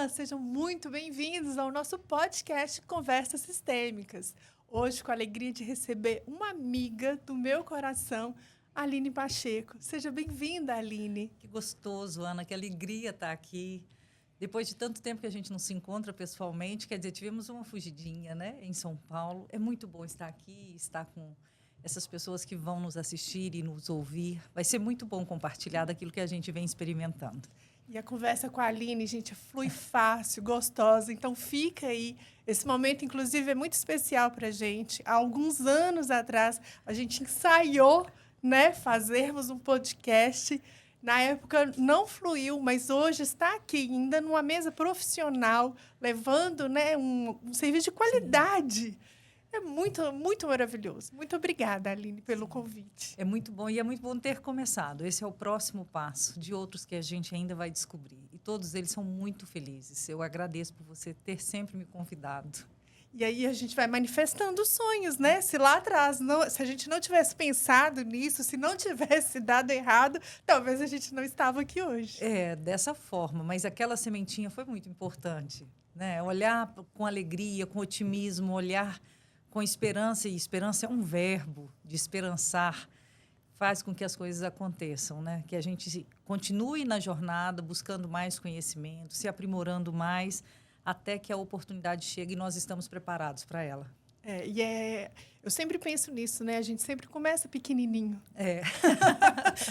Olá, sejam muito bem-vindos ao nosso podcast Conversas Sistêmicas. Hoje, com a alegria de receber uma amiga do meu coração, Aline Pacheco. Seja bem-vinda, Aline. Que gostoso, Ana, que alegria estar aqui. Depois de tanto tempo que a gente não se encontra pessoalmente, quer dizer, tivemos uma fugidinha, né, em São Paulo. É muito bom estar aqui, estar com essas pessoas que vão nos assistir e nos ouvir. Vai ser muito bom compartilhar daquilo que a gente vem experimentando. E a conversa com a Aline, gente, flui fácil, gostosa. Então, fica aí. Esse momento, inclusive, é muito especial para a gente. Há alguns anos atrás, a gente ensaiou, né, fazermos um podcast. Na época, não fluiu, mas hoje está aqui, ainda numa mesa profissional, levando, né, um serviço de qualidade. Sim. É muito, muito maravilhoso. Muito obrigada, Aline, pelo convite. É muito bom e é muito bom ter começado. Esse é o próximo passo de outros que a gente ainda vai descobrir. E todos eles são muito felizes. Eu agradeço por você ter sempre me convidado. E aí a gente vai manifestando os sonhos, né? Se lá atrás, se a gente não tivesse pensado nisso, se não tivesse dado errado, talvez a gente não estava aqui hoje. É, dessa forma. Mas aquela sementinha foi muito importante, né? Olhar com alegria, com otimismo, olhar com esperança, e esperança é um verbo de esperançar, faz com que as coisas aconteçam, né? Que a gente continue na jornada, buscando mais conhecimento, se aprimorando mais, até que a oportunidade chegue e nós estamos preparados para ela. Eu sempre penso nisso, né? A gente sempre começa pequenininho. É.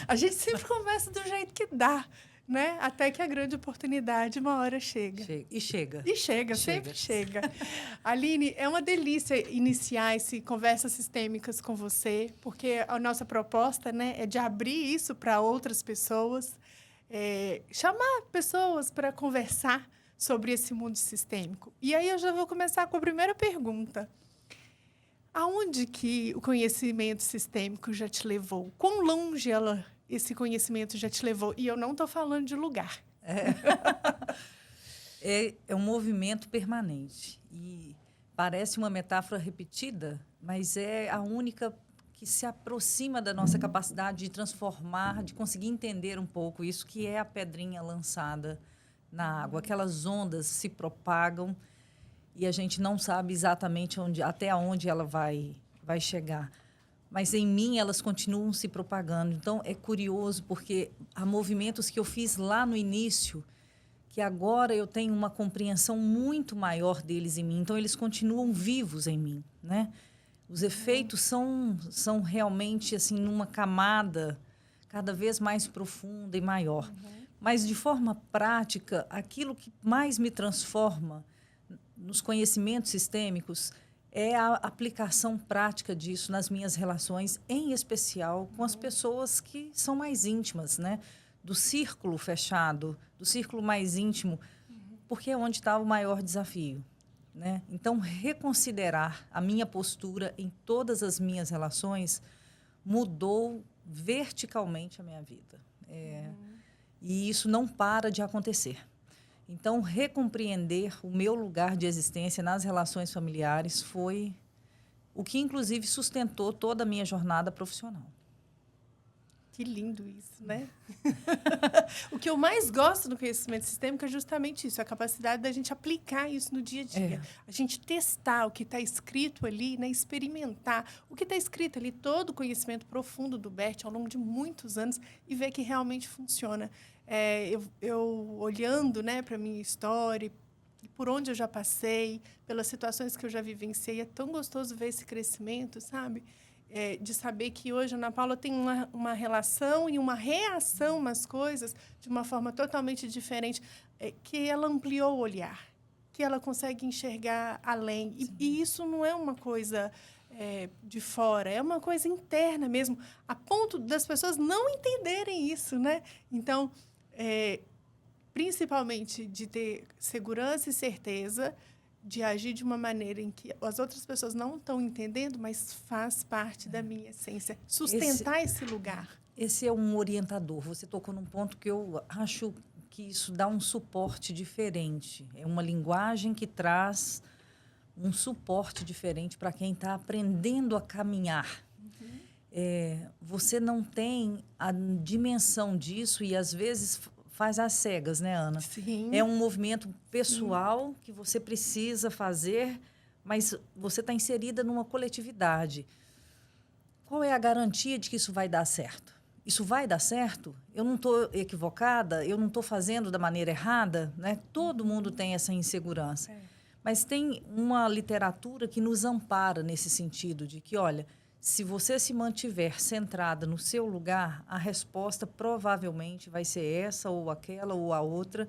A gente sempre começa do jeito que dá, né? Até que a grande oportunidade uma hora chega. E chega. E chega, sempre chega. Aline, é uma delícia iniciar esse Conversas Sistêmicas com você, porque a nossa proposta, né, é de abrir isso para outras pessoas, chamar pessoas para conversar sobre esse mundo sistêmico. E aí eu já vou começar com a primeira pergunta. Aonde que o conhecimento sistêmico já te levou? Quão longe esse conhecimento já te levou? E eu não estou falando de lugar. É um movimento permanente. E parece uma metáfora repetida, mas é a única que se aproxima da nossa capacidade de transformar, de conseguir entender um pouco isso, que é a pedrinha lançada na água. Aquelas ondas se propagam e a gente não sabe exatamente até onde ela vai chegar. Mas, em mim, elas continuam se propagando. Então, é curioso, porque há movimentos que eu fiz lá no início, que agora eu tenho uma compreensão muito maior deles em mim. Então, eles continuam vivos em mim, né? Os efeitos são realmente, assim, numa camada cada vez mais profunda e maior. Mas, de forma prática, aquilo que mais me transforma nos conhecimentos sistêmicos é a aplicação prática disso nas minhas relações, em especial com as pessoas que são mais íntimas, né? Do círculo fechado, do círculo mais íntimo, porque é onde está o maior desafio, né? Então, reconsiderar a minha postura em todas as minhas relações mudou verticalmente a minha vida. E isso não para de acontecer. Então, recompreender o meu lugar de existência nas relações familiares foi o que, inclusive, sustentou toda a minha jornada profissional. Que lindo isso, né? O que eu mais gosto do conhecimento sistêmico é justamente isso, a capacidade da gente aplicar isso no dia a dia. A gente testar o que está escrito ali, né? Experimentar o que está escrito ali, todo o conhecimento profundo do Bert ao longo de muitos anos e ver que realmente funciona. Eu olhando, né, para a minha história, por onde eu já passei, pelas situações que eu já vivenciei, é tão gostoso ver esse crescimento, sabe? De saber que hoje a Ana Paula tem uma relação e uma reação às coisas de uma forma totalmente diferente, que ela ampliou o olhar, que ela consegue enxergar além. E isso não é uma coisa de fora, é uma coisa interna mesmo, a ponto das pessoas não entenderem isso, né? Então, principalmente de ter segurança e certeza de agir de uma maneira em que as outras pessoas não estão entendendo, mas faz parte da minha essência. Sustentar esse lugar. Esse é um orientador. Você tocou num ponto que eu acho que isso dá um suporte diferente. É uma linguagem que traz um suporte diferente para quem está aprendendo a caminhar. Você não tem a dimensão disso e, às vezes, faz às cegas, né, Ana? Sim. É um movimento pessoal que você precisa fazer, mas você está inserida numa coletividade. Qual é a garantia de que isso vai dar certo? Isso vai dar certo? Eu não estou equivocada? Eu não estou fazendo da maneira errada? Né? Todo mundo tem essa insegurança. Mas tem uma literatura que nos ampara nesse sentido de que, olha, se você se mantiver centrada no seu lugar, a resposta provavelmente vai ser essa ou aquela ou a outra,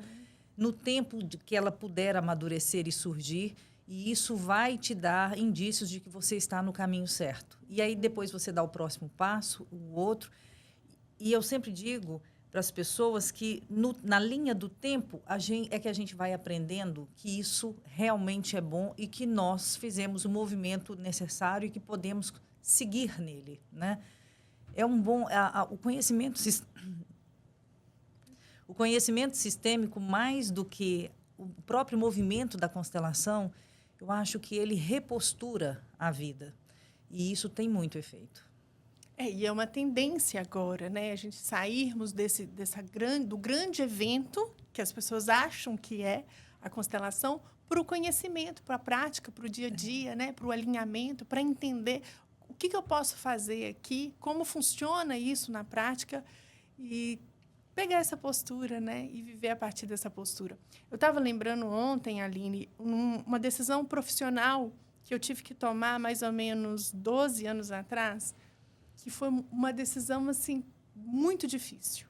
no tempo de que ela puder amadurecer e surgir, e isso vai te dar indícios de que você está no caminho certo. E aí depois você dá o próximo passo, o outro. E eu sempre digo para as pessoas que na linha do tempo é que a gente vai aprendendo que isso realmente é bom e que nós fizemos o movimento necessário e que podemos seguir nele, né? É um bom o conhecimento sistêmico, mais do que o próprio movimento da constelação, eu acho que ele repostura a vida. E isso tem muito efeito. E é uma tendência agora, né? A gente sairmos do grande evento, que as pessoas acham que é a constelação, para o conhecimento, para a prática, para o dia a dia, né? Para o alinhamento, para entender o que eu posso fazer aqui, como funciona isso na prática e pegar essa postura, né? E viver a partir dessa postura. Eu estava lembrando ontem, Aline, uma decisão profissional que eu tive que tomar mais ou menos 12 anos atrás, que foi uma decisão assim muito difícil.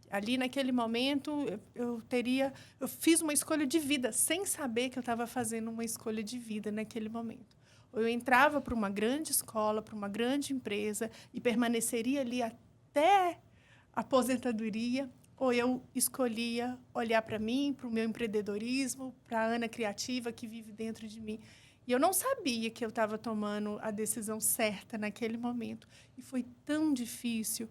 Ali naquele momento eu fiz uma escolha de vida sem saber que eu estava fazendo uma escolha de vida naquele momento. Ou eu entrava para uma grande escola, para uma grande empresa e permaneceria ali até a aposentadoria, ou eu escolhia olhar para mim, para o meu empreendedorismo, para a Ana criativa que vive dentro de mim. E eu não sabia que eu estava tomando a decisão certa naquele momento. E foi tão difícil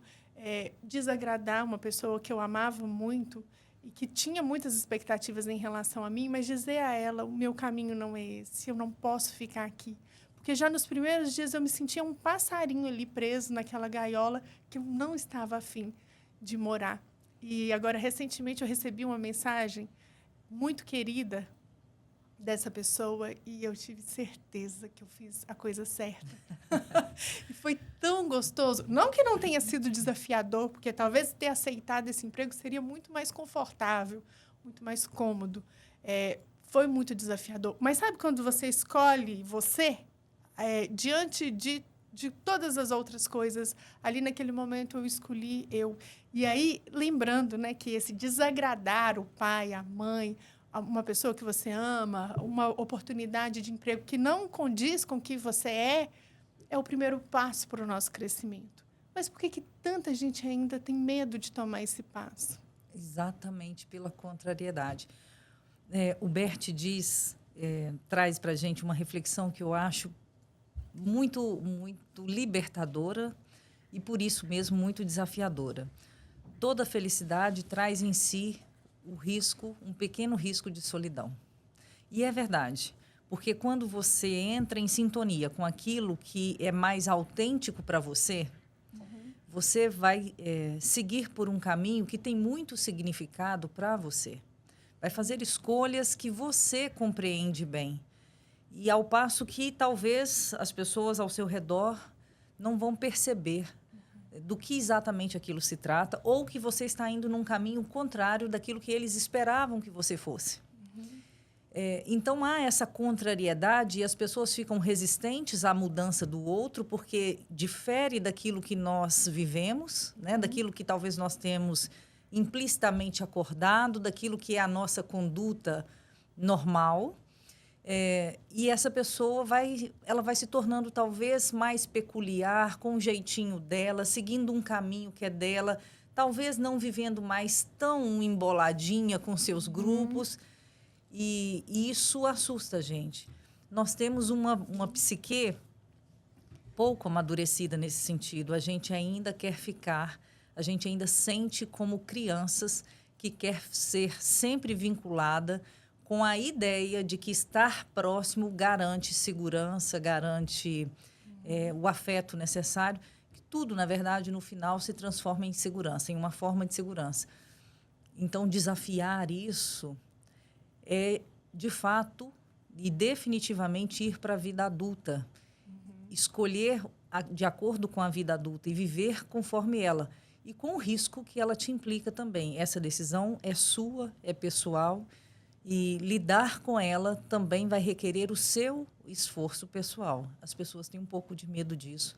desagradar uma pessoa que eu amava muito e que tinha muitas expectativas em relação a mim, mas dizer a ela, o meu caminho não é esse, eu não posso ficar aqui. Porque já nos primeiros dias eu me sentia um passarinho ali preso naquela gaiola que eu não estava afim de morar. E agora, recentemente, eu recebi uma mensagem muito querida dessa pessoa e eu tive certeza que eu fiz a coisa certa. E foi tão gostoso. Não que não tenha sido desafiador, porque talvez ter aceitado esse emprego seria muito mais confortável, muito mais cômodo. Foi muito desafiador. Mas sabe quando você escolhe você, diante de todas as outras coisas, ali naquele momento eu escolhi eu. E aí, lembrando, né, que esse desagradar o pai, a mãe, uma pessoa que você ama, uma oportunidade de emprego que não condiz com o que você é o primeiro passo para o nosso crescimento. Mas por que tanta gente ainda tem medo de tomar esse passo? Exatamente pela contrariedade. O Bert traz para a gente uma reflexão que eu acho muito, muito libertadora e, por isso mesmo, muito desafiadora. Toda felicidade traz em si um pequeno risco de solidão. E é verdade, porque quando você entra em sintonia com aquilo que é mais autêntico para você, você vai seguir por um caminho que tem muito significado para você. Vai fazer escolhas que você compreende bem. E ao passo que talvez as pessoas ao seu redor não vão perceber do que exatamente aquilo se trata, ou que você está indo num caminho contrário daquilo que eles esperavam que você fosse. Então, há essa contrariedade e as pessoas ficam resistentes à mudança do outro, porque difere daquilo que nós vivemos, né? Daquilo que talvez nós temos implicitamente acordado, daquilo que é a nossa conduta normal. E essa pessoa vai se tornando talvez mais peculiar, com um jeitinho dela, seguindo um caminho que é dela, talvez não vivendo mais tão emboladinha com seus grupos. E isso assusta a gente. Nós temos uma psique pouco amadurecida nesse sentido. A gente ainda quer ficar, a gente ainda sente como crianças que quer ser sempre vinculada com a ideia de que estar próximo garante segurança, garante o afeto necessário, que tudo, na verdade, no final se transforma em segurança, em uma forma de segurança. Então, desafiar isso é, de fato e definitivamente, ir para a vida adulta. Escolher de acordo com a vida adulta e viver conforme ela. E com o risco que ela te implica também. Essa decisão é sua, é pessoal, e lidar com ela também vai requerer o seu esforço pessoal. As pessoas têm um pouco de medo disso,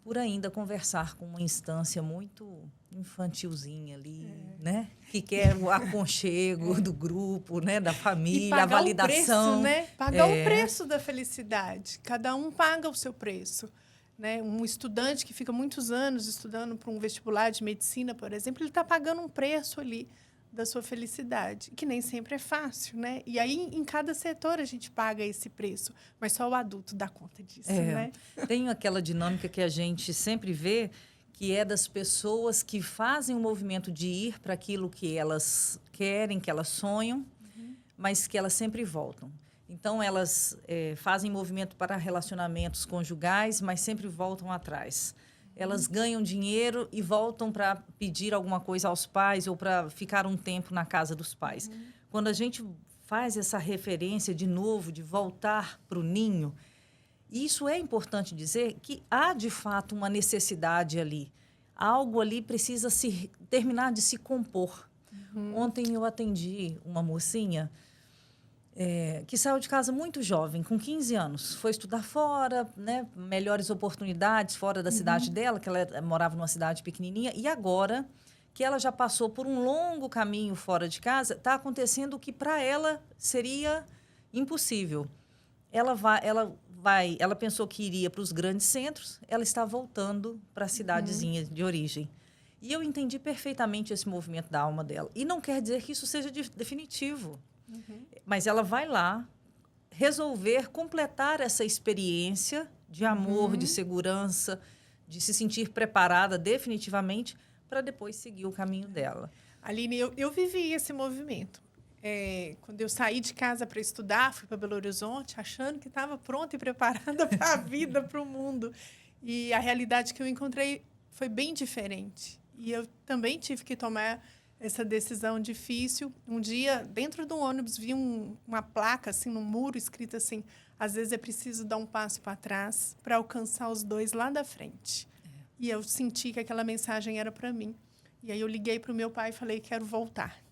por ainda conversar com uma instância muito infantilzinha ali, né? Que quer o aconchego do grupo, né? Da família, a validação. O preço, né? Pagar o preço da felicidade. Cada um paga o seu preço. Né? Um estudante que fica muitos anos estudando para um vestibular de medicina, por exemplo, ele está pagando um preço ali da sua felicidade, que nem sempre é fácil, né? E aí, em cada setor, a gente paga esse preço, mas só o adulto dá conta disso, né? Tem aquela dinâmica que a gente sempre vê, que é das pessoas que fazem o movimento de ir para aquilo que elas querem, que elas sonham, mas que elas sempre voltam. Então, elas fazem movimento para relacionamentos conjugais, mas sempre voltam atrás. Elas ganham dinheiro e voltam para pedir alguma coisa aos pais ou para ficar um tempo na casa dos pais. Quando a gente faz essa referência de novo, de voltar para o ninho, isso é importante dizer que há, de fato, uma necessidade ali. Algo ali precisa terminar de se compor. Ontem eu atendi uma mocinha que saiu de casa muito jovem, com 15 anos. Foi estudar fora, né, melhores oportunidades fora da cidade dela, que ela morava numa cidade pequenininha. E agora que ela já passou por um longo caminho fora de casa, está acontecendo o que para ela seria impossível. Ela pensou que iria para os grandes centros, ela está voltando para a cidadezinha de origem. E eu entendi perfeitamente esse movimento da alma dela. E não quer dizer que isso seja definitivo. Mas ela vai lá resolver completar essa experiência de amor, de segurança, de se sentir preparada definitivamente para depois seguir o caminho dela. Aline, eu vivi esse movimento. Quando eu saí de casa para estudar, fui para Belo Horizonte, achando que estava pronta e preparada para a vida, para o mundo. E a realidade que eu encontrei foi bem diferente. E eu também tive que tomar essa decisão difícil. Um dia, dentro do ônibus, vi uma placa, assim, no muro, escrita assim: às vezes é preciso dar um passo para trás para alcançar os dois lá da frente. E eu senti que aquela mensagem era para mim. E aí eu liguei para o meu pai e falei: quero voltar.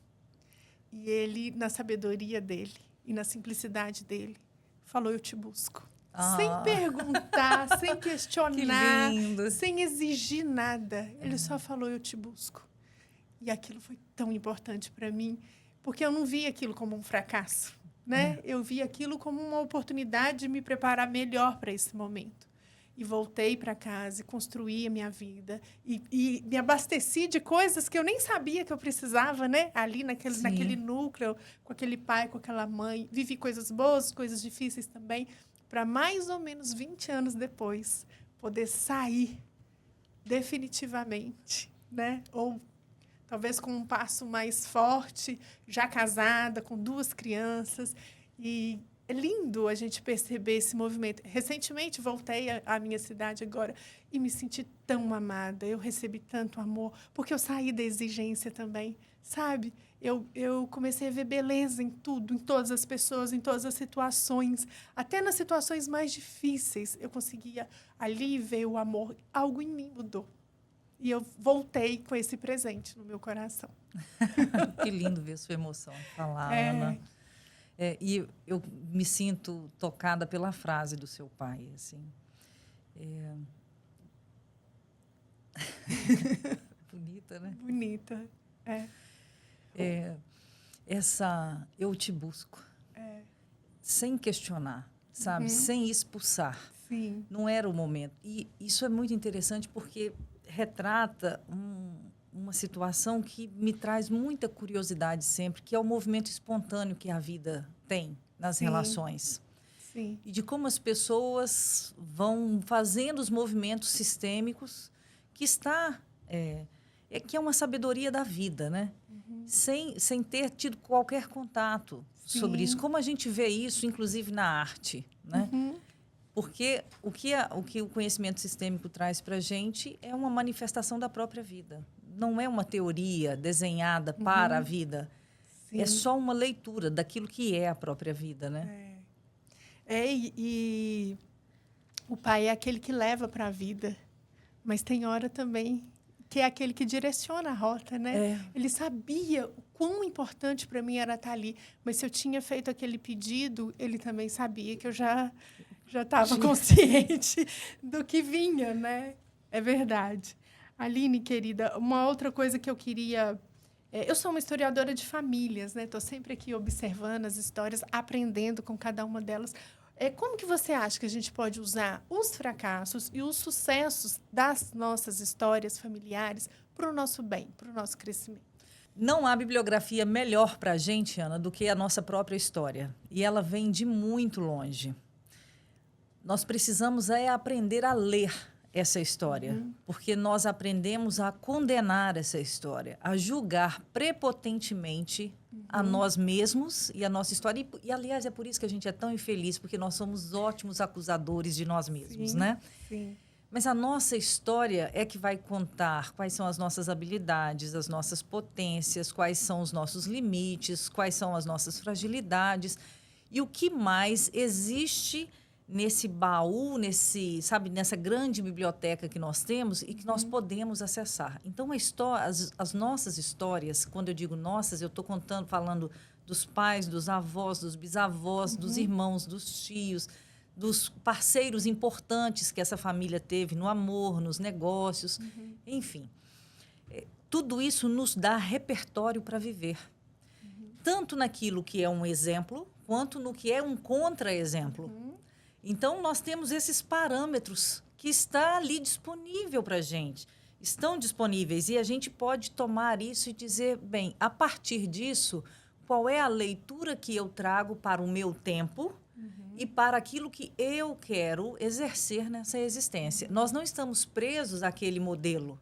E ele, na sabedoria dele e na simplicidade dele, falou: eu te busco. Sem perguntar, sem questionar, sem exigir nada. Ele só falou: eu te busco. E aquilo foi tão importante para mim, porque eu não vi aquilo como um fracasso, né? Eu vi aquilo como uma oportunidade de me preparar melhor para esse momento. E voltei para casa e construí a minha vida. E me abasteci de coisas que eu nem sabia que eu precisava, né? Ali naquele núcleo, com aquele pai, com aquela mãe. Vivi coisas boas, coisas difíceis também, para mais ou menos 20 anos depois poder sair definitivamente, né? Ou talvez com um passo mais forte, já casada, com 2 crianças. E é lindo a gente perceber esse movimento. Recentemente, voltei à minha cidade agora e me senti tão amada. Eu recebi tanto amor, porque eu saí da exigência também, sabe? Eu comecei a ver beleza em tudo, em todas as pessoas, em todas as situações. Até nas situações mais difíceis, eu conseguia ali ver o amor. Algo em mim mudou. E eu voltei com esse presente no meu coração. Que lindo ver sua emoção falar, Ana. E eu me sinto tocada pela frase do seu pai, assim. Bonita, né? Bonita, essa eu te busco. Sem questionar, sabe? Sem expulsar. Sim. Não era o momento. E isso é muito interessante porque retrata uma situação que me traz muita curiosidade sempre, que é o movimento espontâneo que a vida tem nas relações. Sim. E de como as pessoas vão fazendo os movimentos sistêmicos que que é uma sabedoria da vida, né? Sem ter tido qualquer contato sobre isso. Como a gente vê isso, inclusive, na arte, né? Porque o que o conhecimento sistêmico traz para a gente é uma manifestação da própria vida, não é uma teoria desenhada para a vida. Sim. É só uma leitura daquilo que é a própria vida, né? E o pai é aquele que leva para a vida, mas tem hora também que é aquele que direciona a rota, né? Ele sabia o quão importante para mim era estar ali, mas se eu tinha feito aquele pedido, ele também sabia que eu já estava consciente do que vinha, né? É verdade. Aline, querida, uma outra coisa que eu queria... eu sou uma historiadora de famílias, né? Estou sempre aqui observando as histórias, aprendendo com cada uma delas. Como que você acha que a gente pode usar os fracassos e os sucessos das nossas histórias familiares para o nosso bem, para o nosso crescimento? Não há bibliografia melhor para a gente, Ana, do que a nossa própria história. E ela vem de muito longe. Nós precisamos aprender a ler essa história, porque nós aprendemos a condenar essa história, a julgar prepotentemente a nós mesmos e a nossa história. E, aliás, é por isso que a gente é tão infeliz, porque nós somos ótimos acusadores de nós mesmos, Sim, né? Sim. Mas a nossa história é que vai contar quais são as nossas habilidades, as nossas potências, quais são os nossos limites, quais são as nossas fragilidades e o que mais existe nesse baú, nessa grande biblioteca que nós temos e que nós podemos acessar. Então, as nossas histórias, quando eu digo nossas, eu estou falando dos pais, dos avós, dos bisavós, dos irmãos, dos tios, dos parceiros importantes que essa família teve no amor, nos negócios, enfim. Tudo isso nos dá repertório para viver. Tanto naquilo que é um exemplo, quanto no que é um contra-exemplo. Então, nós temos esses parâmetros que está ali disponível para a gente. Estão disponíveis e a gente pode tomar isso e dizer, bem, a partir disso, qual é a leitura que eu trago para o meu tempo e para aquilo que eu quero exercer nessa existência. Nós não estamos presos àquele modelo,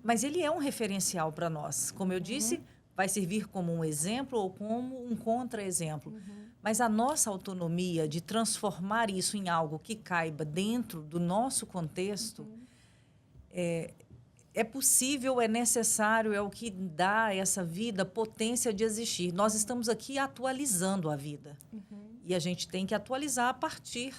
mas ele é um referencial para nós. Como eu disse, vai servir como um exemplo ou como um contra-exemplo. Mas a nossa autonomia de transformar isso em algo que caiba dentro do nosso contexto é possível, é necessário, é o que dá a essa vida potência de existir. Nós estamos aqui atualizando a vida. E a gente tem que atualizar a partir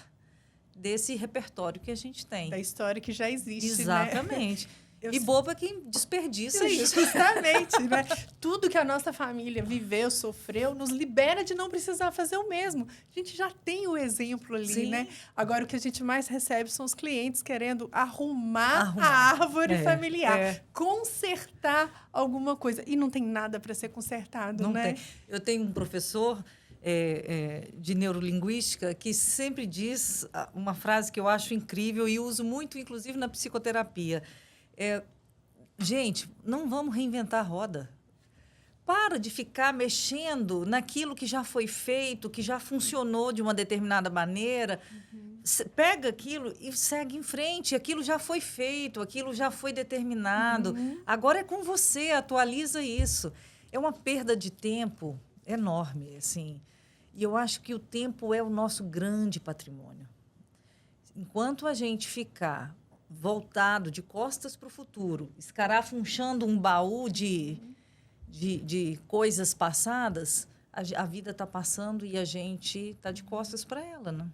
desse repertório que a gente tem. Da história que já existe, exatamente. E boba quem desperdiça isso. Justamente, né? Tudo que a nossa família viveu, sofreu, nos libera de não precisar fazer o mesmo. A gente já tem o exemplo ali, né? Agora, o que a gente mais recebe são os clientes querendo arrumar. A árvore familiar, consertar alguma coisa. E não tem nada para ser consertado, não né? Tem. Eu tenho um professor de neurolinguística que sempre diz uma frase que eu acho incrível e uso muito, inclusive, na psicoterapia. Gente, não vamos reinventar a roda. Para de ficar mexendo naquilo que já foi feito, que já funcionou de uma determinada maneira. Pega aquilo e segue em frente. Aquilo já foi feito, aquilo já foi determinado. Agora é com você, atualiza isso. É uma perda de tempo enorme, assim. E eu acho que o tempo é o nosso grande patrimônio. Enquanto a gente ficar voltado de costas para o futuro, escarafunchando um baú de coisas passadas, a vida está passando e a gente está de costas para ela, né?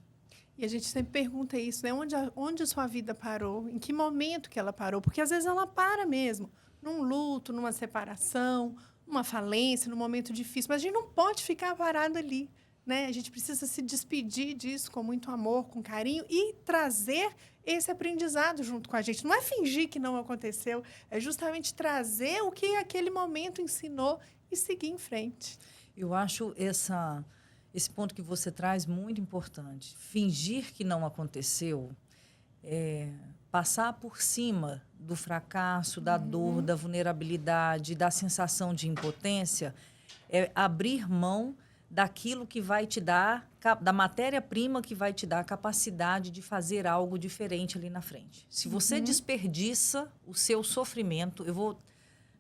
E a gente sempre pergunta isso, né? Onde a sua vida parou? Em que momento que ela parou? Porque, às vezes, ela para mesmo. Num luto, numa separação, numa falência, num momento difícil. Mas a gente não pode ficar parado ali, né? A gente precisa se despedir disso com muito amor, com carinho e trazer esse aprendizado junto com a gente. Não é fingir que não aconteceu, é justamente trazer o que aquele momento ensinou e seguir em frente. Eu acho esse ponto que você traz muito importante. Fingir que não aconteceu, passar por cima do fracasso, da dor, da vulnerabilidade, da sensação de impotência, é abrir mão daquilo que vai te dar, da matéria-prima que vai te dar a capacidade de fazer algo diferente ali na frente. Se você desperdiça o seu sofrimento, eu vou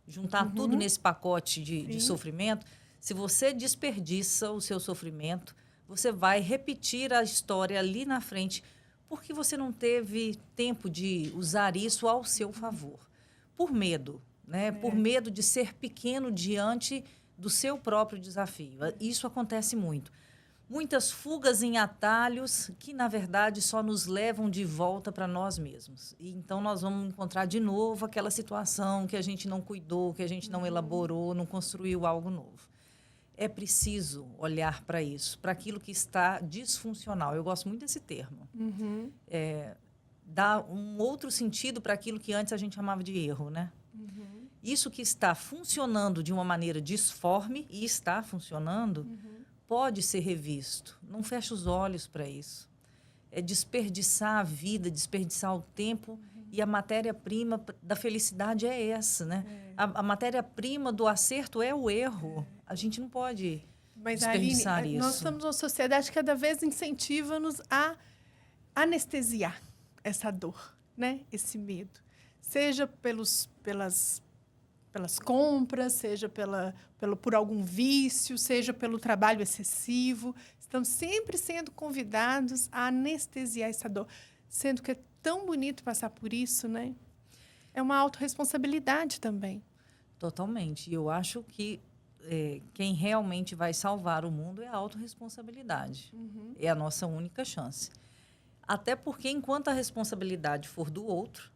juntar tudo nesse pacote de sofrimento, se você desperdiça o seu sofrimento, você vai repetir a história ali na frente, porque você não teve tempo de usar isso ao seu favor. Por medo, né? Por medo de ser pequeno diante do seu próprio desafio. Isso acontece muito. Muitas fugas em atalhos que, na verdade, só nos levam de volta para nós mesmos. E, então, nós vamos encontrar de novo aquela situação que a gente não cuidou, que a gente não elaborou, não construiu algo novo. É preciso olhar para isso, para aquilo que está disfuncional. Eu gosto muito desse termo. Dá um outro sentido para aquilo que antes a gente chamava de erro, né? Isso que está funcionando de uma maneira disforme, e está funcionando, pode ser revisto. Não feche os olhos para isso. É desperdiçar a vida, desperdiçar o tempo, e a matéria-prima da felicidade é essa, né? A matéria-prima do acerto é o erro. A gente não pode desperdiçar Aline, isso. nós estamos numa sociedade que cada vez incentiva-nos a anestesiar essa dor, né? Esse medo. Seja pelas compras, seja por algum vício, seja pelo trabalho excessivo. Estamos sempre sendo convidados a anestesiar essa dor, sendo que é tão bonito passar por isso, né? É uma autorresponsabilidade também. Totalmente. E eu acho que quem realmente vai salvar o mundo é a autorresponsabilidade. É a nossa única chance. Até porque, enquanto a responsabilidade for do outro,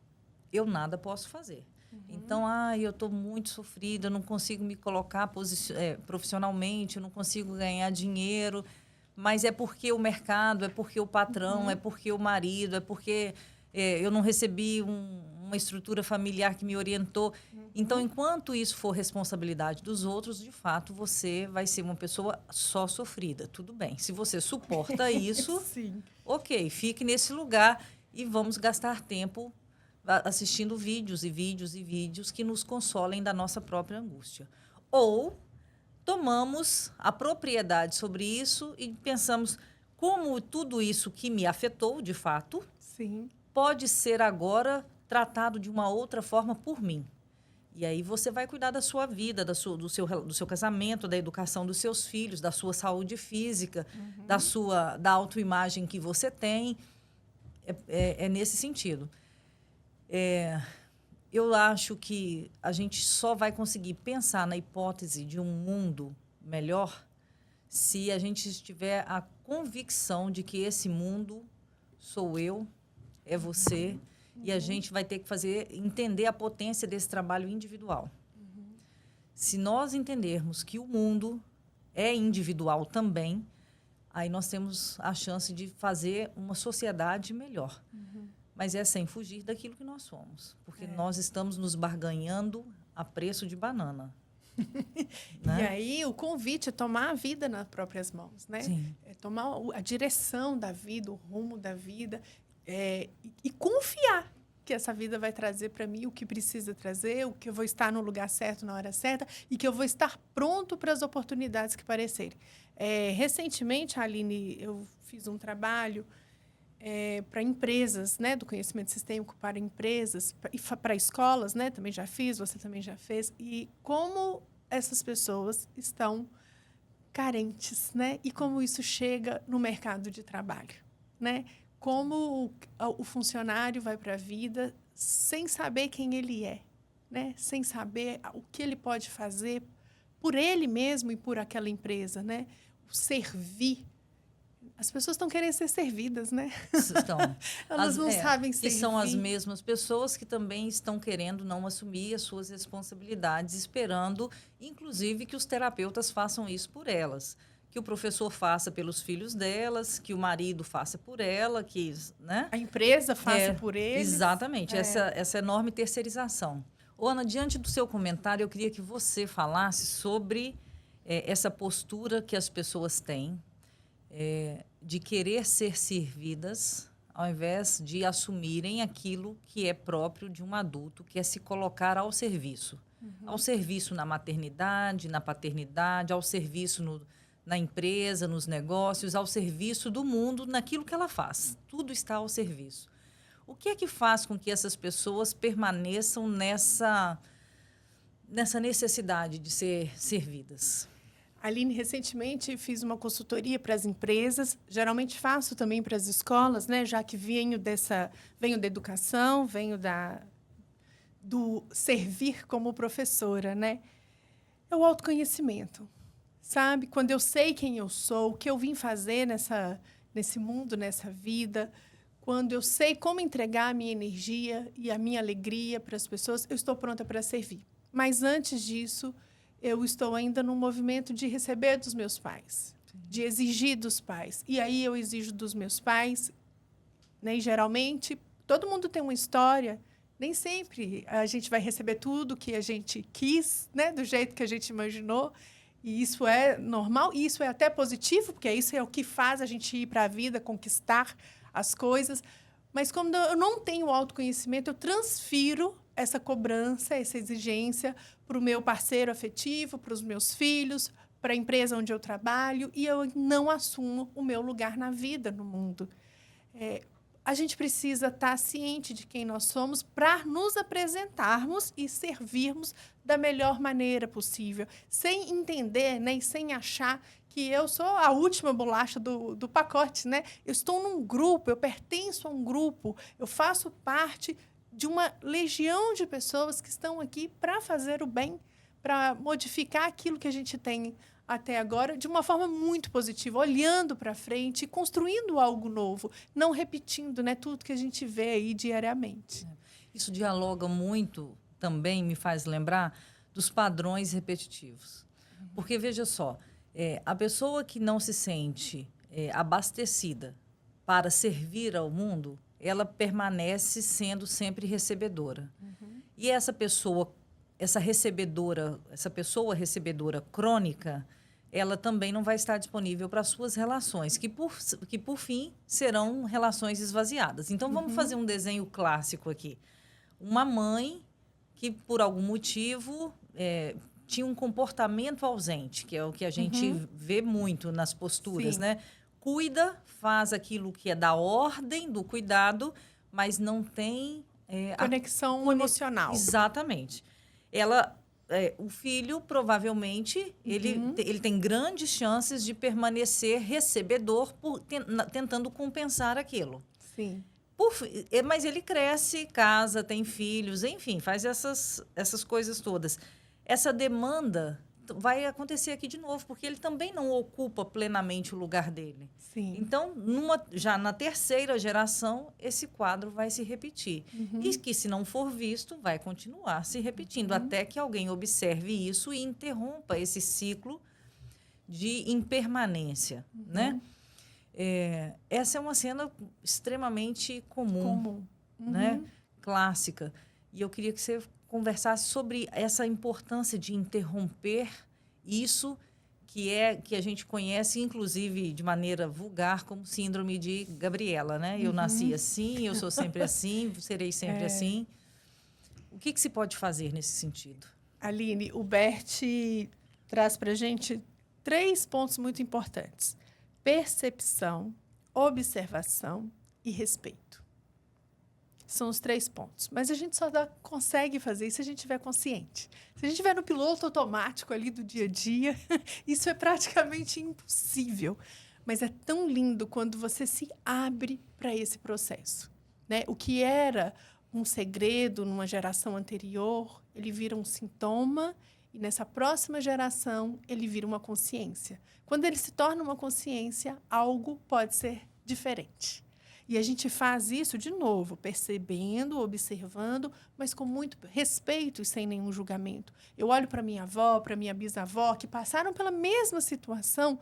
eu nada posso fazer. Então, eu estou muito sofrida, eu não consigo me colocar profissionalmente, eu não consigo ganhar dinheiro, mas é porque o mercado, é porque o patrão, é porque o marido, é porque eu não recebi uma estrutura familiar que me orientou. Então, enquanto isso for responsabilidade dos outros, de fato, você vai ser uma pessoa só sofrida. Tudo bem. Se você suporta isso, Sim. ok, fique nesse lugar e vamos gastar tempo assistindo vídeos e vídeos e vídeos que nos consolem da nossa própria angústia. Ou tomamos a propriedade sobre isso e pensamos como tudo isso que me afetou, de fato, Sim. pode ser agora tratado de uma outra forma por mim. E aí você vai cuidar da sua vida, do seu casamento, da educação dos seus filhos, da sua saúde física, da autoimagem que você tem. É nesse sentido. Eu acho que a gente só vai conseguir pensar na hipótese de um mundo melhor se a gente tiver a convicção de que esse mundo sou eu, é você, e a gente vai ter que entender a potência desse trabalho individual. Se nós entendermos que o mundo é individual também, aí nós temos a chance de fazer uma sociedade melhor. Mas é sem fugir daquilo que nós somos, porque nós estamos nos barganhando a preço de banana. Né? E aí o convite é tomar a vida nas próprias mãos, né? Sim. É tomar a direção da vida, o rumo da vida, e confiar que essa vida vai trazer para mim o que precisa trazer, o que eu vou estar no lugar certo na hora certa e que eu vou estar pronto para as oportunidades que aparecerem. Recentemente, Aline, eu fiz um trabalho para empresas, né, do conhecimento sistêmico para empresas e para escolas, né, também já fiz, você também já fez, e como essas pessoas estão carentes, né, e como isso chega no mercado de trabalho, né, como o funcionário vai para a vida sem saber quem ele é, né, sem saber o que ele pode fazer por ele mesmo e por aquela empresa, né, o servir. As pessoas estão querendo ser servidas, né? Estão. Elas não sabem servir. E são as mesmas pessoas que também estão querendo não assumir as suas responsabilidades, esperando, inclusive, que os terapeutas façam isso por elas. Que o professor faça pelos filhos delas, que o marido faça por ela, que, né? A empresa faça por eles. Exatamente, essa enorme terceirização. Ana, diante do seu comentário, eu queria que você falasse sobre essa postura que as pessoas têm, de querer ser servidas ao invés de assumirem aquilo que é próprio de um adulto, que é se colocar ao serviço. Ao serviço na maternidade, na paternidade, ao serviço na empresa, nos negócios, ao serviço do mundo, naquilo que ela faz. Tudo está ao serviço. O que é que faz com que essas pessoas permaneçam nessa necessidade de ser servidas? Aline, recentemente fiz uma consultoria para as empresas, geralmente faço também para as escolas, né? Já que venho da educação, venho do servir como professora, né? É o autoconhecimento, sabe? Quando eu sei quem eu sou, o que eu vim fazer nesse mundo, nessa vida, quando eu sei como entregar a minha energia e a minha alegria para as pessoas, eu estou pronta para servir. Mas antes disso, eu estou ainda num movimento de receber dos meus pais, de exigir dos pais. E aí eu exijo dos meus pais, né? E geralmente, todo mundo tem uma história. Nem sempre a gente vai receber tudo que a gente quis, né? Do jeito que a gente imaginou. E isso é normal, e isso é até positivo, porque isso é o que faz a gente ir para a vida, conquistar as coisas. Mas quando eu não tenho autoconhecimento, eu transfiro essa cobrança, essa exigência para o meu parceiro afetivo, para os meus filhos, para a empresa onde eu trabalho, e eu não assumo o meu lugar na vida, no mundo. A gente precisa estar ciente de quem nós somos para nos apresentarmos e servirmos da melhor maneira possível, sem entender, né, e sem achar que eu sou a última bolacha do pacote, né? Eu estou num grupo, eu pertenço a um grupo, eu faço parte de uma legião de pessoas que estão aqui para fazer o bem, para modificar aquilo que a gente tem até agora de uma forma muito positiva, olhando para frente e construindo algo novo, não repetindo, né, tudo que a gente vê aí diariamente. Isso dialoga muito, também me faz lembrar dos padrões repetitivos. Porque, veja só, a pessoa que não se sente abastecida para servir ao mundo, ela permanece sendo sempre recebedora. E essa pessoa recebedora crônica, ela também não vai estar disponível para as suas relações, que por fim serão relações esvaziadas. Então, vamos fazer um desenho clássico aqui. Uma mãe que, por algum motivo, tinha um comportamento ausente, que é o que a gente vê muito nas posturas, Sim. né? Cuida, faz aquilo que é da ordem, do cuidado, mas não tem... Conexão emocional. Exatamente. O filho, provavelmente, ele tem grandes chances de permanecer recebedor tentando compensar aquilo. Sim. Mas ele cresce, casa, tem filhos, enfim, faz essas coisas todas. Essa demanda vai acontecer aqui de novo, porque ele também não ocupa plenamente o lugar dele. Sim. Então, já na terceira geração, esse quadro vai se repetir. E que, se não for visto, vai continuar se repetindo, até que alguém observe isso e interrompa esse ciclo de impermanência, né? Essa é uma cena extremamente comum. Né? Clássica. E eu queria que você conversasse sobre essa importância de interromper isso que a gente conhece, inclusive, de maneira vulgar, como síndrome de Gabriela, né? Eu nasci assim, eu sou sempre assim, serei sempre assim. O que se pode fazer nesse sentido? Aline, o Bert traz para a gente 3 pontos muito importantes: percepção, observação e respeito. São os 3 pontos. Mas a gente só consegue fazer isso se a gente estiver consciente. Se a gente estiver no piloto automático ali do dia a dia, isso é praticamente impossível. Mas é tão lindo quando você se abre para esse processo, né? O que era um segredo numa geração anterior, ele vira um sintoma, e nessa próxima geração, ele vira uma consciência. Quando ele se torna uma consciência, algo pode ser diferente. E a gente faz isso, de novo, percebendo, observando, mas com muito respeito e sem nenhum julgamento. Eu olho para minha avó, para minha bisavó, que passaram pela mesma situação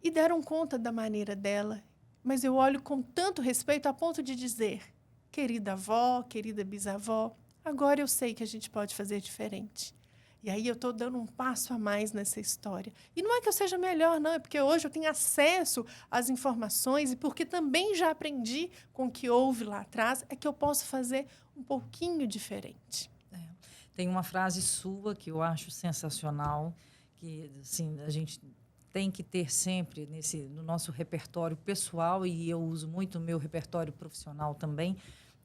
e deram conta da maneira dela. Mas eu olho com tanto respeito a ponto de dizer: querida avó, querida bisavó, agora eu sei que a gente pode fazer diferente. E aí eu estou dando um passo a mais nessa história. E não é que eu seja melhor, não. É porque hoje eu tenho acesso às informações e porque também já aprendi com o que houve lá atrás, é que eu posso fazer um pouquinho diferente. Tem uma frase sua que eu acho sensacional, que assim, a gente tem que ter sempre no nosso repertório pessoal, e eu uso muito o meu repertório profissional também,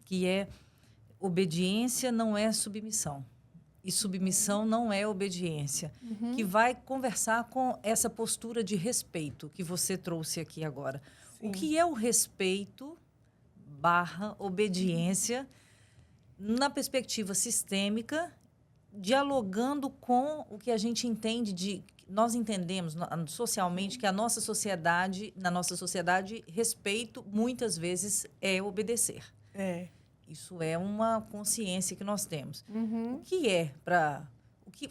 que é: obediência não é submissão. E submissão não é obediência, que vai conversar com essa postura de respeito que você trouxe aqui agora. Sim. O que é o respeito / obediência na perspectiva sistêmica, dialogando com o que a gente entende nós entendemos socialmente que na nossa sociedade, respeito muitas vezes é obedecer. Isso é uma consciência que nós temos. O que é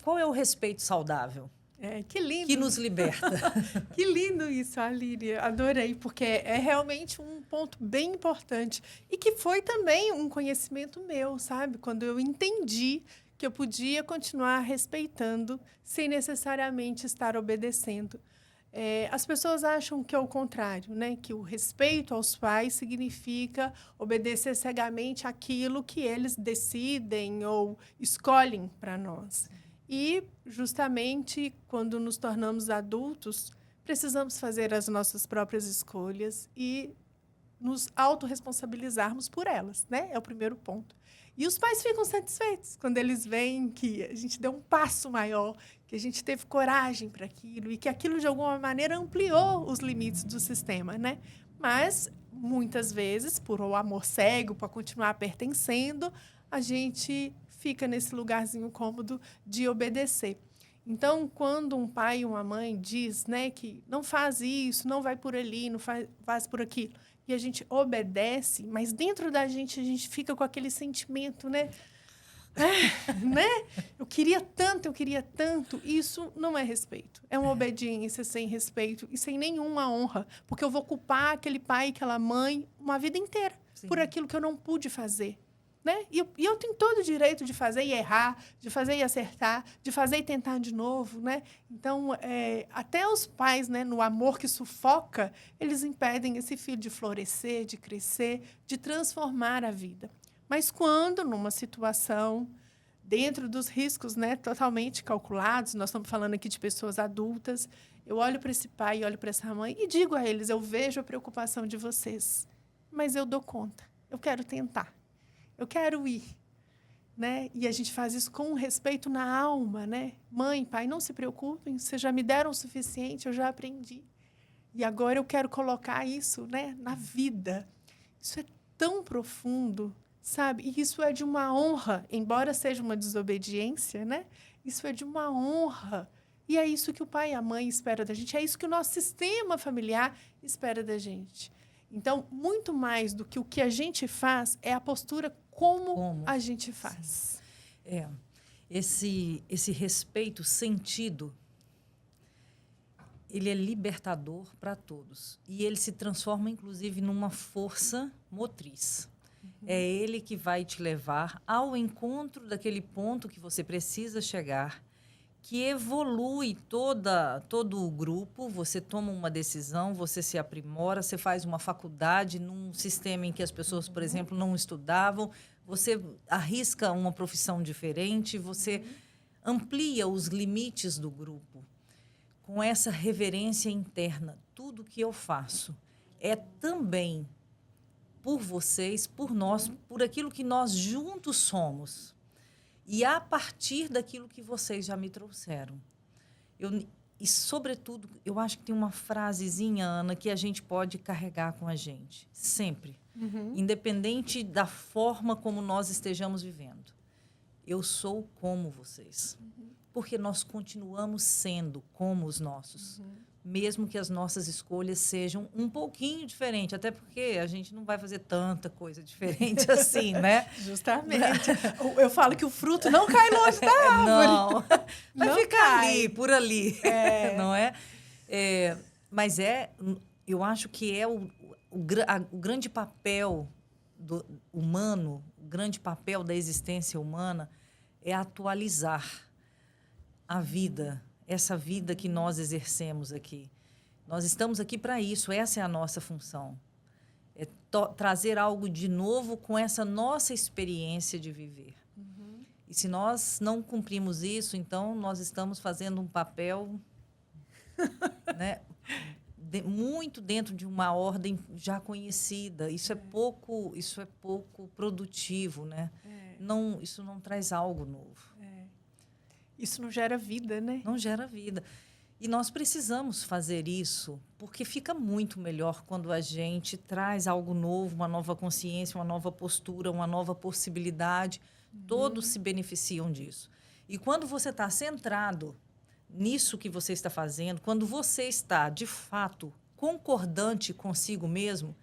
qual é o respeito saudável? Que lindo. Que nos liberta. Que lindo isso, Aline. Adorei, porque é realmente um ponto bem importante. E que foi também um conhecimento meu, sabe? Quando eu entendi que eu podia continuar respeitando sem necessariamente estar obedecendo. As pessoas acham que é o contrário, né? Que o respeito aos pais significa obedecer cegamente aquilo que eles decidem ou escolhem para nós. E, justamente, quando nos tornamos adultos, precisamos fazer as nossas próprias escolhas e nos autorresponsabilizarmos por elas, né? É o primeiro ponto. E os pais ficam satisfeitos quando eles veem que a gente deu um passo maior, que a gente teve coragem para aquilo e que aquilo, de alguma maneira, ampliou os limites do sistema, né? Mas, muitas vezes, por o amor cego, para continuar pertencendo, a gente fica nesse lugarzinho cômodo de obedecer. Então, quando um pai e uma mãe diz, né, que não faz isso, não vai por ali, não faz por aquilo, e a gente obedece, mas dentro da gente a gente fica com aquele sentimento, né? Eu queria tanto. Isso não é respeito. É uma obediência sem respeito e sem nenhuma honra, porque eu vou culpar aquele pai, aquela mãe, uma vida inteira. Sim. Por aquilo que eu não pude fazer. Né? E eu tenho todo o direito de fazer e errar, de fazer e acertar, de fazer e tentar de novo. Né? Então, até os pais, né, no amor que sufoca, eles impedem esse filho de florescer, de crescer, de transformar a vida. Mas quando, numa situação, dentro dos riscos, né, totalmente calculados, nós estamos falando aqui de pessoas adultas, eu olho para esse pai e olho para essa mãe e digo a eles, eu vejo a preocupação de vocês, mas eu dou conta, eu quero tentar. Eu quero ir, né? E a gente faz isso com respeito na alma, né? Mãe, pai, não se preocupem, vocês já me deram o suficiente, eu já aprendi. E agora eu quero colocar isso, né, na vida. Isso é tão profundo, sabe? E isso é de uma honra, embora seja uma desobediência, né? Isso é de uma honra. E é isso que o pai e a mãe esperam da gente, é isso que o nosso sistema familiar espera da gente. Então, muito mais do que o que a gente faz, é a postura como a gente faz. Esse respeito sentido, ele é libertador para todos. E ele se transforma, inclusive, numa força motriz. É ele que vai te levar ao encontro daquele ponto que você precisa chegar, que evolui todo o grupo, você toma uma decisão, você se aprimora, você faz uma faculdade num sistema em que as pessoas, por exemplo, não estudavam, você arrisca uma profissão diferente, você amplia os limites do grupo. Com essa reverência interna, tudo que eu faço é também por vocês, por nós, por aquilo que nós juntos somos. E a partir daquilo que vocês já me trouxeram. E, sobretudo, eu acho que tem uma frasezinha, Ana, que a gente pode carregar com a gente, sempre. Independente da forma como nós estejamos vivendo. Eu sou como vocês. Porque nós continuamos sendo como os nossos. Mesmo que as nossas escolhas sejam um pouquinho diferentes, até porque a gente não vai fazer tanta coisa diferente assim, né? Justamente. Eu falo que o fruto não cai longe da árvore. Vai ficar ali, por ali, não é? Mas eu acho que é o grande papel do humano, o grande papel da existência humana é atualizar a vida, essa vida que nós exercemos aqui. Nós estamos aqui para isso, essa é a nossa função. É trazer algo de novo com essa nossa experiência de viver. E se nós não cumprimos isso, então nós estamos fazendo um papel né, muito dentro de uma ordem já conhecida. Isso é pouco produtivo, né? Isso não traz algo novo. Isso não gera vida, né? Não gera vida. E nós precisamos fazer isso, porque fica muito melhor quando a gente traz algo novo, uma nova consciência, uma nova postura, uma nova possibilidade. Todos se beneficiam disso. E quando você está centrado nisso que você está fazendo, quando você está, de fato, concordante consigo mesmo,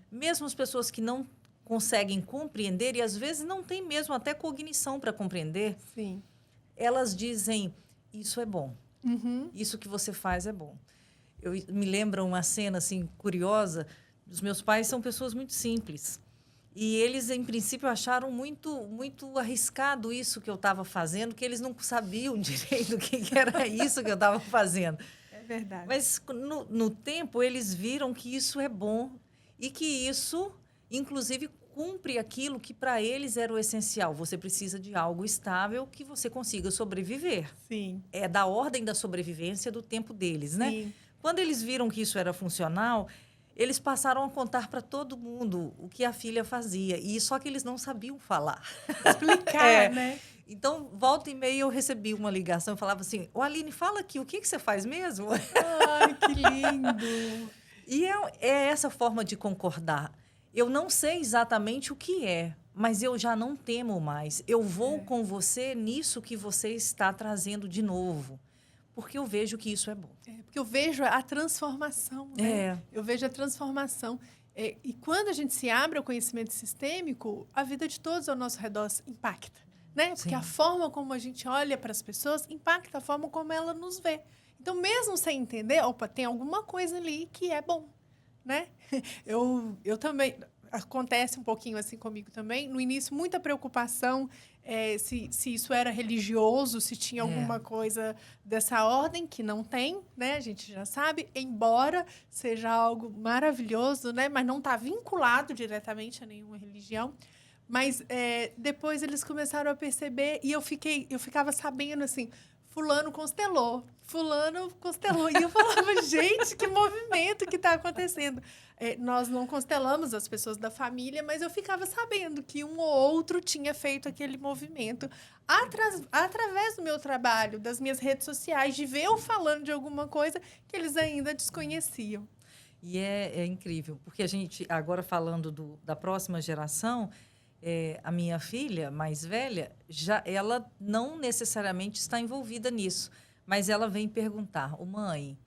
mesmo as pessoas que não conseguem compreender, e às vezes não têm mesmo até cognição para compreender, Sim. elas dizem, isso é bom. Isso que você faz é bom. Eu me lembro uma cena assim curiosa. Os meus pais são pessoas muito simples e eles, em princípio, acharam muito arriscado isso que eu estava fazendo, que eles não sabiam direito o que era isso que eu estava fazendo. É verdade. Mas no tempo eles viram que isso é bom e que isso, inclusive, cumpre aquilo que para eles era o essencial. Você precisa de algo estável que você consiga sobreviver. Sim. É da ordem da sobrevivência do tempo deles, né? Sim. Quando eles viram que isso era funcional, eles passaram a contar para todo mundo o que a filha fazia. E só que eles não sabiam falar. Explicar, né? Então, volta e meia, eu recebi uma ligação e falava assim, ô Aline, fala aqui, o que você faz mesmo? Ai, que lindo! E é essa forma de concordar. Eu não sei exatamente o que é, mas eu já não temo mais. Eu vou com você nisso que você está trazendo de novo, porque eu vejo que isso é bom. Porque eu vejo a transformação, né? Eu vejo a transformação. E quando a gente se abre ao conhecimento sistêmico, a vida de todos ao nosso redor impacta, né? Porque Sim. a forma como a gente olha para as pessoas impacta a forma como ela nos vê. Então, mesmo sem entender, opa, tem alguma coisa ali que é bom, né? Eu também... Acontece um pouquinho assim comigo também. No início, muita preocupação se isso era religioso, se tinha alguma coisa dessa ordem, que não tem, né? A gente já sabe. Embora seja algo maravilhoso, né? Mas não está vinculado diretamente a nenhuma religião. Mas depois eles começaram a perceber e eu ficava sabendo assim... Fulano constelou. E eu falava, gente, que movimento que está acontecendo. Nós não constelamos as pessoas da família, mas eu ficava sabendo que um ou outro tinha feito aquele movimento através do meu trabalho, das minhas redes sociais, de ver eu falando de alguma coisa que eles ainda desconheciam. E é incrível, porque a gente, agora falando da próxima geração... a minha filha mais velha, ela não necessariamente está envolvida nisso, mas ela vem perguntar, mãe,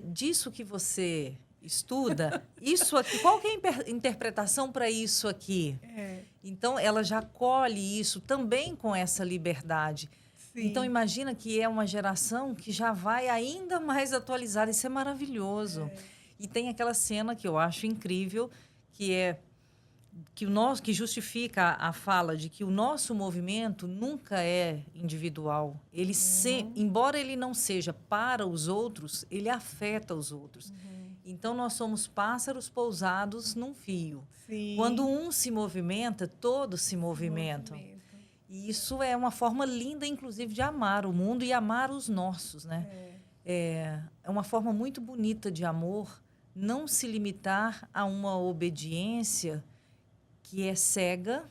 disso que você estuda, isso aqui, qual que é a interpretação para isso aqui? Então, ela já colhe isso também com essa liberdade. Sim. Então, imagina que é uma geração que já vai ainda mais atualizada. Isso é maravilhoso. E tem aquela cena que eu acho incrível, que é que justifica a fala de que o nosso movimento nunca é individual. Ele embora ele não seja para os outros, ele afeta os outros. Então, nós somos pássaros pousados num fio. Sim. Quando um se movimenta, todos se movimentam. E isso é uma forma linda, inclusive, de amar o mundo e amar os nossos, né? É uma forma muito bonita de amor, não se limitar a uma obediência que é cega,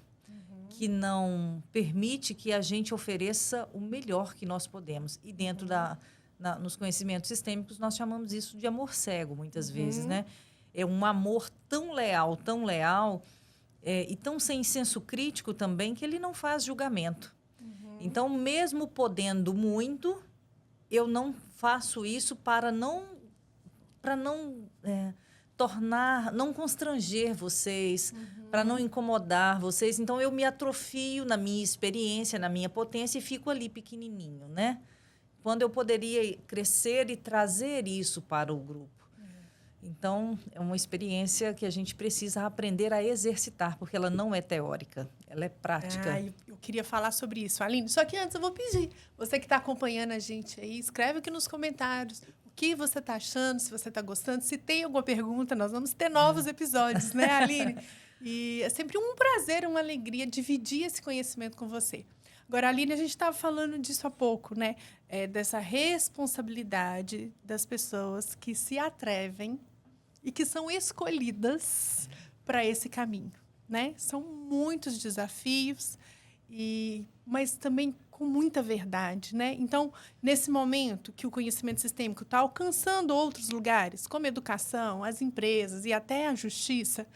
que não permite que a gente ofereça o melhor que nós podemos. E dentro nos conhecimentos sistêmicos, nós chamamos isso de amor cego, muitas vezes, né? É um amor tão leal, e tão sem senso crítico também, que ele não faz julgamento. Então, mesmo podendo muito, eu não faço isso para não não constranger vocês, para não incomodar vocês. Então, eu me atrofio na minha experiência, na minha potência e fico ali pequenininho, né? Quando eu poderia crescer e trazer isso para o grupo. Então, é uma experiência que a gente precisa aprender a exercitar, porque ela não é teórica, ela é prática. Eu queria falar sobre isso, Aline. Só que antes eu vou pedir, você que está acompanhando a gente aí, escreve aqui nos comentários o que você está achando, se você está gostando, se tem alguma pergunta, nós vamos ter novos episódios, né, Aline? E é sempre um prazer, uma alegria dividir esse conhecimento com você. Agora, Aline, a gente estava falando disso há pouco, né? Dessa responsabilidade das pessoas que se atrevem e que são escolhidas para esse caminho, né? São muitos desafios, mas também com muita verdade, né? Então, nesse momento que o conhecimento sistêmico está alcançando outros lugares, como a educação, as empresas e até a justiça,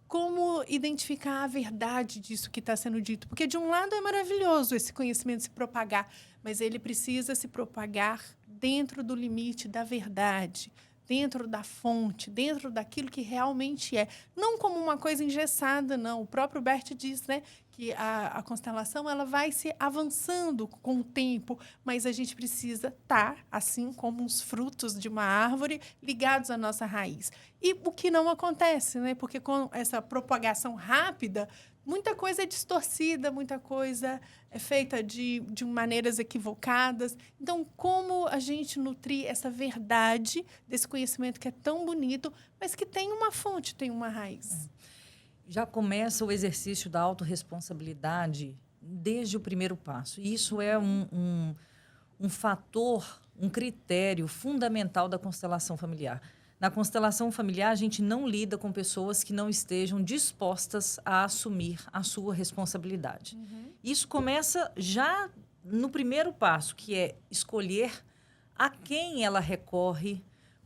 como identificar a verdade disso que está sendo dito? Porque, de um lado, é maravilhoso esse conhecimento se propagar, mas ele precisa se propagar dentro do limite da verdade, dentro da fonte, dentro daquilo que realmente é. Não como uma coisa engessada, não. O próprio Bert diz, né, que a constelação ela vai se avançando com o tempo, mas a gente precisa estar, assim como os frutos de uma árvore, ligados à nossa raiz. E o que não acontece, né? Porque com essa propagação rápida, muita coisa é distorcida, muita coisa é feita de maneiras equivocadas. Então, como a gente nutrir essa verdade desse conhecimento que é tão bonito, mas que tem uma fonte, tem uma raiz? Já começa o exercício da autorresponsabilidade desde o primeiro passo. E isso é um fator, um critério fundamental da constelação familiar. Na constelação familiar, a gente não lida com pessoas que não estejam dispostas a assumir a sua responsabilidade. Isso começa já no primeiro passo, que é escolher a quem ela recorre,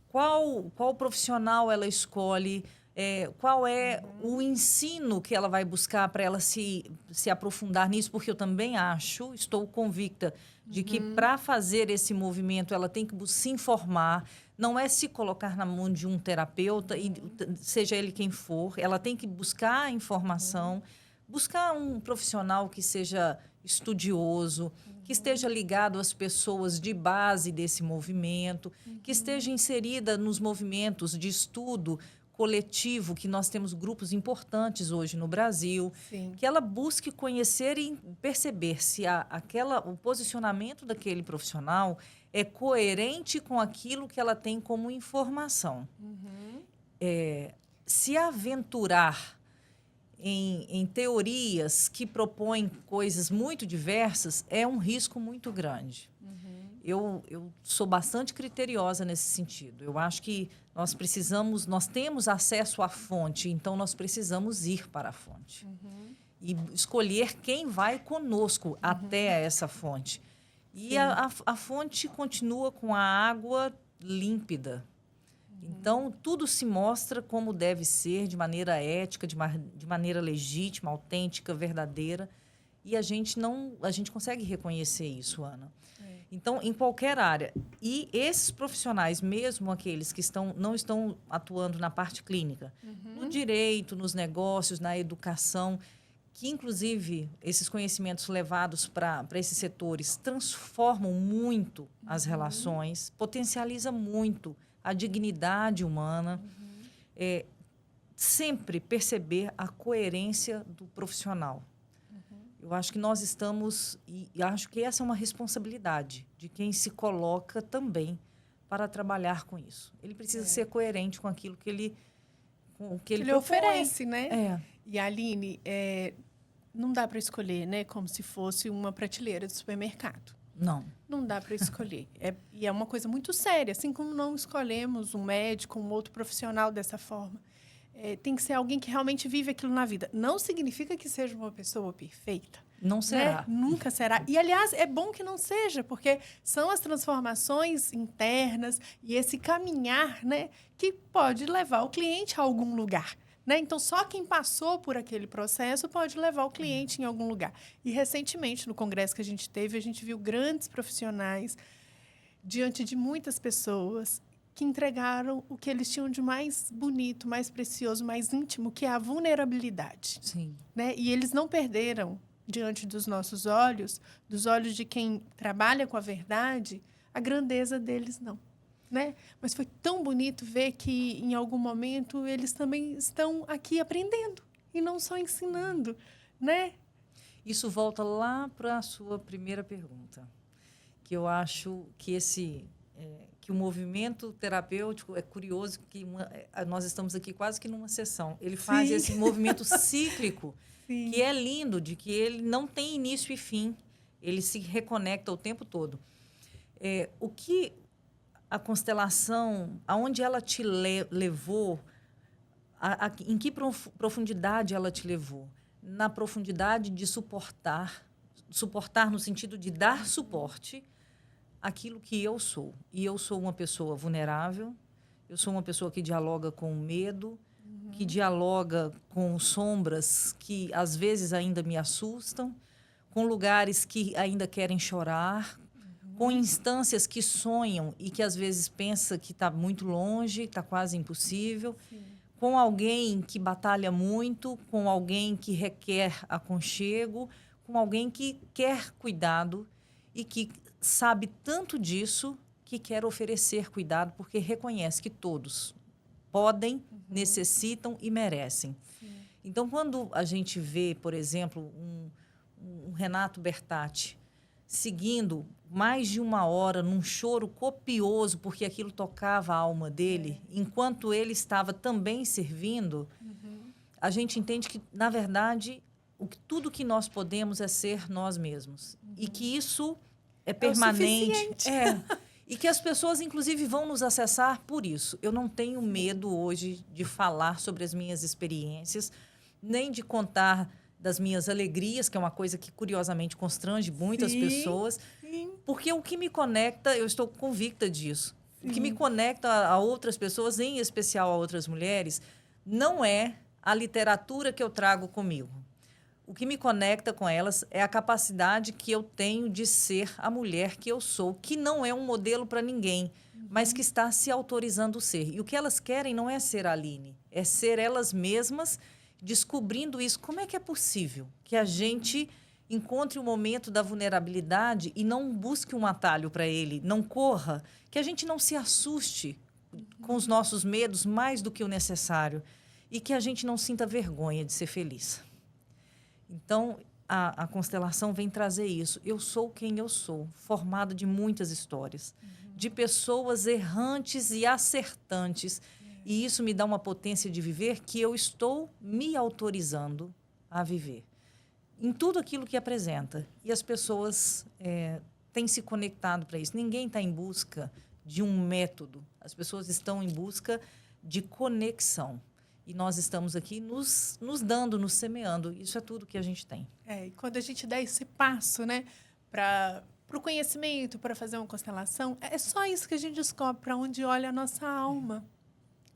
qual profissional ela escolhe, qual é o ensino que ela vai buscar para ela se aprofundar nisso, porque eu também estou convicta de que para fazer esse movimento ela tem que se informar, não é se colocar na mão de um terapeuta, e seja ele quem for, ela tem que buscar informação, buscar um profissional que seja estudioso, que esteja ligado às pessoas de base desse movimento, que esteja inserida nos movimentos de estudo coletivo, que nós temos grupos importantes hoje no Brasil, Sim. que ela busque conhecer e perceber se o posicionamento daquele profissional é coerente com aquilo que ela tem como informação. Se aventurar em teorias que propõem coisas muito diversas é um risco muito grande. Eu sou bastante criteriosa nesse sentido. Eu acho que nós temos acesso à fonte, então nós precisamos ir para a fonte. E escolher quem vai conosco até essa fonte. E a fonte continua com a água límpida. Então, tudo se mostra como deve ser, de maneira ética, de maneira legítima, autêntica, verdadeira. E a gente consegue reconhecer isso, Ana. Então, em qualquer área. E esses profissionais, mesmo aqueles que não estão atuando na parte clínica, no direito, nos negócios, na educação, que, inclusive, esses conhecimentos levados para esses setores transformam muito as relações, potencializa muito a dignidade humana. Sempre perceber a coerência do profissional. Eu acho que nós estamos, e acho que essa é uma responsabilidade de quem se coloca também para trabalhar com isso. Ele precisa ser coerente com aquilo que ele oferece, né? E, Aline, não dá para escolher, né? Como se fosse uma prateleira de supermercado. Não. Não dá para escolher. E é uma coisa muito séria, assim como não escolhemos um médico, um outro profissional dessa forma. Tem que ser alguém que realmente vive aquilo na vida. Não significa que seja uma pessoa perfeita. Não será. Né? Nunca será. E, aliás, é bom que não seja, porque são as transformações internas e esse caminhar, né, que pode levar o cliente a algum lugar. Né? Então, só quem passou por aquele processo pode levar o cliente em algum lugar. E, recentemente, no congresso que a gente teve, a gente viu grandes profissionais diante de muitas pessoas que entregaram o que eles tinham de mais bonito, mais precioso, mais íntimo, que é a vulnerabilidade. Sim. Né? E eles não perderam, diante dos nossos olhos, dos olhos de quem trabalha com a verdade, a grandeza deles não. Né? Mas foi tão bonito ver que, em algum momento, eles também estão aqui aprendendo e não só ensinando. Né? Isso volta lá para a sua primeira pergunta, que eu acho que que o movimento terapêutico é curioso, que nós estamos aqui quase que numa sessão. Ele faz esse movimento cíclico, que é lindo, de que ele não tem início e fim. Ele se reconecta o tempo todo. O que a constelação, aonde ela te levou, em que profundidade ela te levou? Na profundidade de suportar suportar no sentido de dar suporte àquilo que eu sou. E eu sou uma pessoa vulnerável, eu sou uma pessoa que dialoga com o medo, que dialoga com sombras que às vezes ainda me assustam, com lugares que ainda querem chorar, com instâncias que sonham e que às vezes pensa que está muito longe, está quase impossível, com alguém que batalha muito, com alguém que requer aconchego, com alguém que quer cuidado e que sabe tanto disso que quer oferecer cuidado porque reconhece que todos podem, necessitam e merecem. Então, quando a gente vê, por exemplo, um Renato Bertatti seguindo mais de 1 hora num choro copioso, porque aquilo tocava a alma dele, enquanto ele estava também servindo, a gente entende que, na verdade, tudo que nós podemos é ser nós mesmos. E que isso é permanente. E que as pessoas, inclusive, vão nos acessar por isso. Eu não tenho medo hoje de falar sobre as minhas experiências, nem de contar das minhas alegrias, que é uma coisa que, curiosamente, constrange muitas pessoas. Porque o que me conecta, eu estou convicta disso, o que me conecta a outras pessoas, em especial a outras mulheres, não é a literatura que eu trago comigo. O que me conecta com elas é a capacidade que eu tenho de ser a mulher que eu sou, que não é um modelo para ninguém, mas que está se autorizando ser. E o que elas querem não é ser a Aline, é ser elas mesmas, descobrindo isso. Como é que é possível que a gente encontre o momento da vulnerabilidade e não busque um atalho para ele, não corra, que a gente não se assuste com os nossos medos mais do que o necessário e que a gente não sinta vergonha de ser feliz. Então, a constelação vem trazer isso. Eu sou quem eu sou, formada de muitas histórias, de pessoas errantes e acertantes. E isso me dá uma potência de viver que eu estou me autorizando a viver. Em tudo aquilo que apresenta. E as pessoas têm se conectado para isso. Ninguém está em busca de um método. As pessoas estão em busca de conexão. E nós estamos aqui nos dando, nos semeando. Isso é tudo que a gente tem. E quando a gente dá esse passo, né, para o conhecimento, para fazer uma constelação, é só isso que a gente descobre, para onde olha a nossa alma.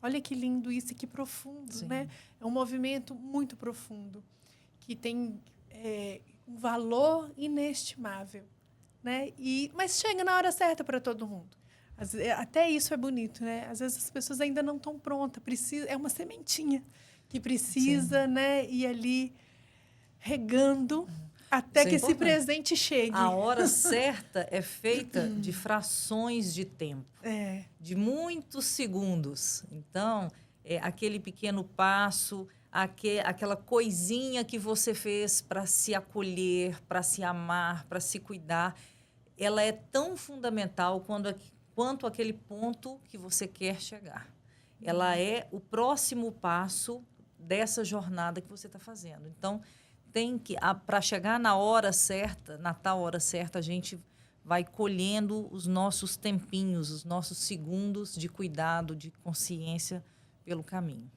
Olha que lindo isso e que profundo, né? É um movimento muito profundo, que tem um valor inestimável, né? Mas chega na hora certa para todo mundo. Até isso é bonito, né? Às vezes as pessoas ainda não estão prontas. É uma sementinha que precisa, né, ir ali regando até que esse presente chegue. A hora certa é feita de frações de tempo, de muitos segundos. Então, aquele pequeno passo, aquela coisinha que você fez para se acolher, para se amar, para se cuidar, ela é tão fundamental quanto aquele ponto que você quer chegar. Ela é o próximo passo dessa jornada que você está fazendo. Então, para chegar na hora certa, na tal hora certa, a gente vai colhendo os nossos tempinhos, os nossos segundos de cuidado, de consciência pelo caminho.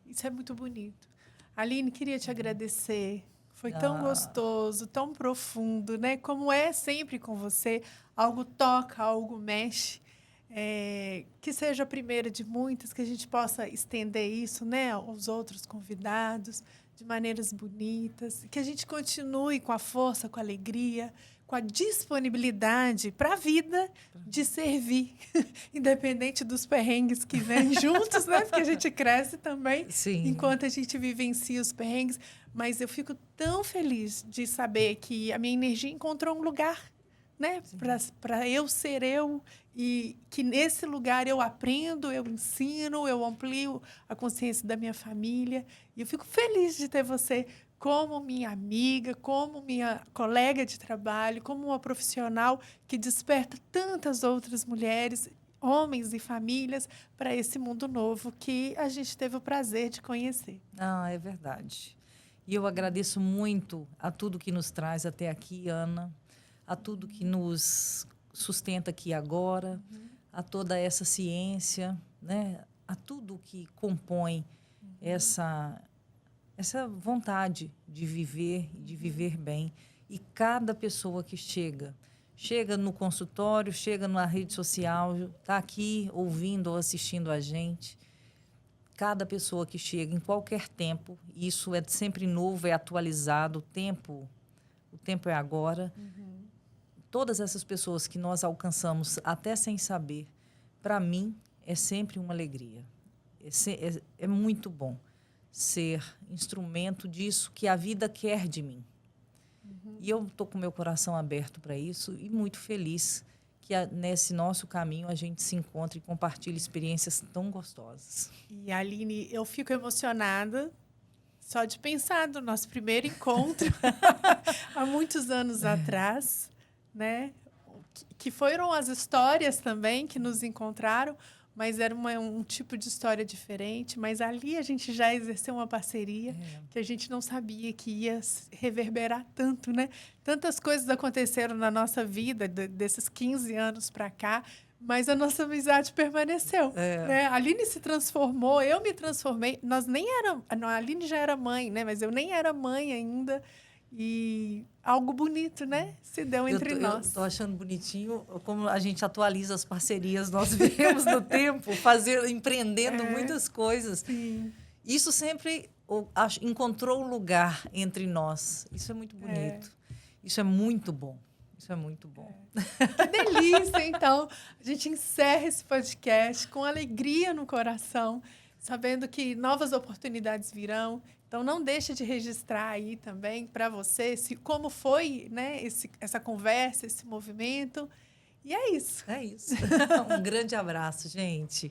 Isso é muito bonito. Aline, queria te agradecer. Foi tão gostoso, tão profundo, né? Como é sempre com você, algo toca, algo mexe. Que seja a primeira de muitas, que a gente possa estender isso, né, aos outros convidados de maneiras bonitas, que a gente continue com a força, com a alegria, com a disponibilidade para a vida de servir, independente dos perrengues que vêm juntos, né? Porque a gente cresce também enquanto a gente vivencia os perrengues. Mas eu fico tão feliz de saber que a minha energia encontrou um lugar, né, para eu ser eu, e que nesse lugar eu aprendo, eu ensino, eu amplio a consciência da minha família. E eu fico feliz de ter você como minha amiga, como minha colega de trabalho, como uma profissional que desperta tantas outras mulheres, homens e famílias para esse mundo novo que a gente teve o prazer de conhecer. É verdade. E eu agradeço muito a tudo que nos traz até aqui, Ana, a tudo que nos sustenta aqui agora, a toda essa ciência, né? A tudo que compõe essa vontade de viver e de viver bem E cada pessoa que chega no consultório, chega na rede social, está aqui ouvindo ou assistindo a gente. Cada pessoa que chega, em qualquer tempo, isso é sempre novo, é atualizado, o tempo é agora. Todas essas pessoas que nós alcançamos, até sem saber, para mim, é sempre uma alegria. É muito bom ser instrumento disso que a vida quer de mim. E eu estou com meu coração aberto para isso e muito feliz que nesse nosso caminho a gente se encontre e compartilhe experiências tão gostosas. E, Aline, eu fico emocionada só de pensar no nosso primeiro encontro há muitos anos atrás, né? Que foram as histórias também que nos encontraram, mas era um tipo de história diferente. Mas ali a gente já exerceu uma parceria que a gente não sabia que ia reverberar tanto, né? Tantas coisas aconteceram na nossa vida desses 15 anos para cá, mas a nossa amizade permaneceu. Né? A Aline se transformou, eu me transformei. Nós nem éramos... A Aline já era mãe, né? Mas eu nem era mãe ainda. E algo bonito, né? Se deu entre nós. Eu estou achando bonitinho como a gente atualiza as parcerias. Nós vivemos no tempo, empreendendo muitas coisas. Sim. Isso sempre encontrou lugar entre nós. Isso é muito bonito. Isso é muito bom. Isso é muito bom. Que delícia, então. A gente encerra esse podcast com alegria no coração, sabendo que novas oportunidades virão. Então, não deixe de registrar aí também para você como foi, né, essa conversa, esse movimento. E é isso. É isso. Um grande abraço, gente.